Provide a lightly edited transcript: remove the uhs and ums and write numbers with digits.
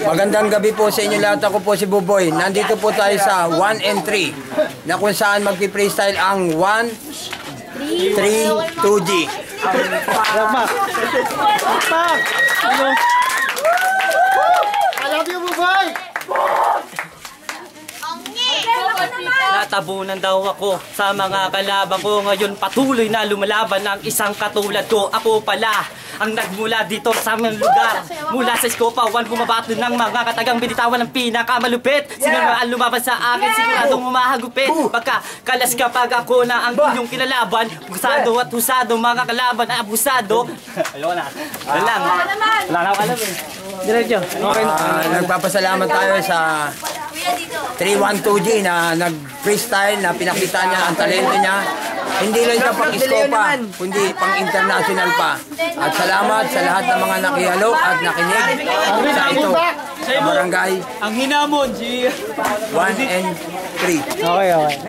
Magandang gabi po sa inyo lahat. Ako po si Buboy. Nandito po tayo sa 1 and 3 na kung saan magpi-freestyle ang 1, 3, 2G. I love you, Buboy! Natabunan daw ako sa mga kalaban ko. Ngayon patuloy na lumalaban ang isang katulad ko. Ako pala ang nagmula dito sa aming lugar. Mula sa Scopa 1, bumabato ng mga katagang binitawan ng pinakamalupit. Sino ang lumaban sa akin, siguradong umahagupit. Pagka kalas kapag ako na ang inyong kinalaban, husado at husado, mga kalaban ay abusado. Ayoko na. Wala lang. Wala na ako alam eh. Diretso. Okay. Nagpapasalamat tayo sa 312G na nag-freestyle, na pinakita niya ang talento niya. Hindi lang siya pang-Scopa, kundi pang-international pa. At salamat sa lahat ng mga nakihalo at nakinig sa ito. Sa barangay Ang hinamon, 1 and 3. Okay.